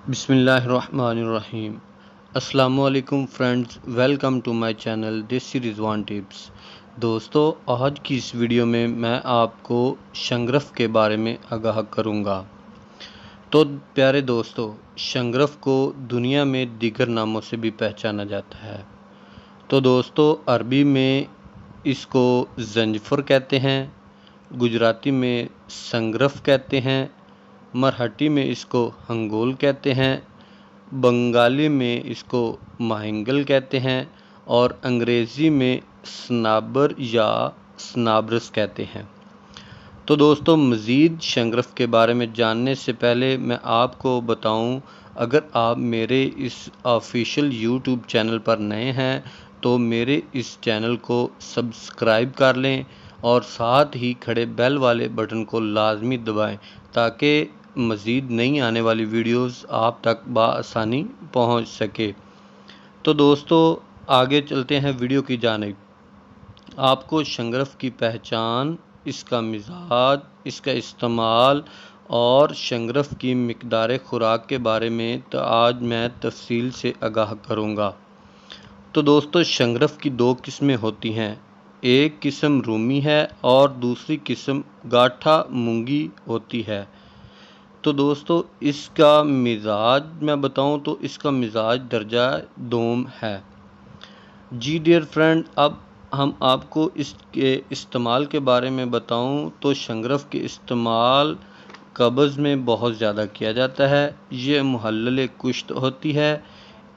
बिस्मिल्लाहिर्रहमानिर्रहीम। अस्सलामु अलैकुम friends, welcome to my channel Desi Rizwan tips. दोस्तों, आज की इस वीडियो में मैं आपको शंग्रफ के बारे में आगाह करूंगा। तो प्यारे दोस्तों, शंग्रफ को दुनिया में दीगर नामों से भी पहचाना जाता है। तो दोस्तों, अरबी में इसको जंजफर कहते हैं, गुजराती में संग्रफ कहते हैं, मराठी में इसको हंगोल कहते हैं, बंगाली में इसको माहिंगल कहते हैं और अंग्रेज़ी में स्नाबर या स्नाब्रस कहते हैं। तो दोस्तों, मज़ीद शंग्रफ के बारे में जानने से पहले मैं आपको बताऊं, अगर आप मेरे इस ऑफिशियल यूट्यूब चैनल पर नए हैं तो मेरे इस चैनल को सब्सक्राइब कर लें और साथ ही खड़े बेल वाले बटन को लाजमी दबाएं ताकि मज़ीद नई आने वाली वीडियोस आप तक बआसानी पहुंच सके। तो दोस्तों, आगे चलते हैं वीडियो की जानिब। आपको शंग्रफ की पहचान, इसका मिजाज, इसका इस्तेमाल और शंग्रफ की मिकदार खुराक के बारे में तो आज मैं तफसील से आगाह करूँगा। तो दोस्तों, शंग्रफ की दो किस्में होती हैं। एक किस्म रूमी है और दूसरी किस्म गाठा मूंगी होती है। तो दोस्तों, इसका मिजाज मैं बताऊं तो इसका मिजाज दर्जा दोम है। जी डियर फ्रेंड, अब हम आपको इसके इस्तेमाल के बारे में बताऊं तो शंग्रफ के इस्तेमाल कब्ज़ में बहुत ज़्यादा किया जाता है। ये मुहल्लल कुश्त होती है।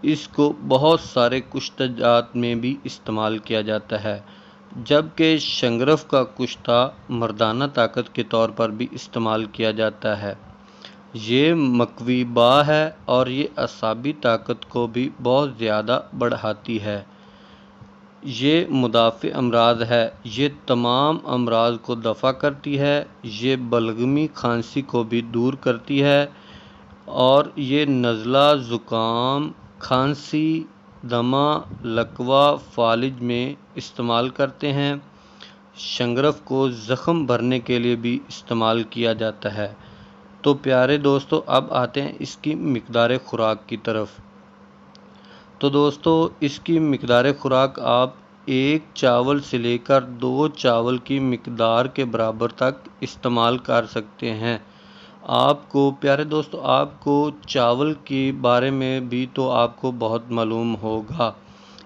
इसको बहुत सारे कुश्तजात में भी इस्तेमाल किया जाता है, जबकि शंग्रफ का कुश्ता मर्दाना ताकत के तौर पर भी इस्तेमाल किया जाता है। ये मकवीबा है और ये असाबी ताकत को भी बहुत ज़्यादा बढ़ाती है। ये मुदाफ़े अमराज है। ये तमाम अमराज को दफ़ा करती है। ये बलगमी खांसी को भी दूर करती है और ये नज़ला, ज़ुकाम, खांसी, दमा, लकवा, फालिज में इस्तेमाल करते हैं। शंग्रफ को ज़ख़म भरने के लिए भी इस्तेमाल किया जाता है। तो प्यारे दोस्तों, अब आते हैं इसकी मिकदार खुराक की तरफ। तो दोस्तों, इसकी मिकदार खुराक आप एक चावल से लेकर 2 चावल की मिकदार के बराबर तक इस्तेमाल कर सकते हैं। आपको प्यारे दोस्तों, आपको चावल के बारे में भी तो आपको बहुत मालूम होगा,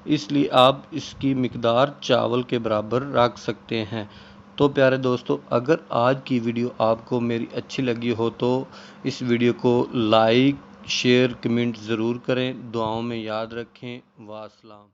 इसलिए आप इसकी मिकदार चावल के बराबर रख सकते हैं। तो प्यारे दोस्तों, अगर आज की वीडियो आपको मेरी अच्छी लगी हो तो इस वीडियो को लाइक, शेयर, कमेंट ज़रूर करें। दुआओं में याद रखें। वास्सलाम।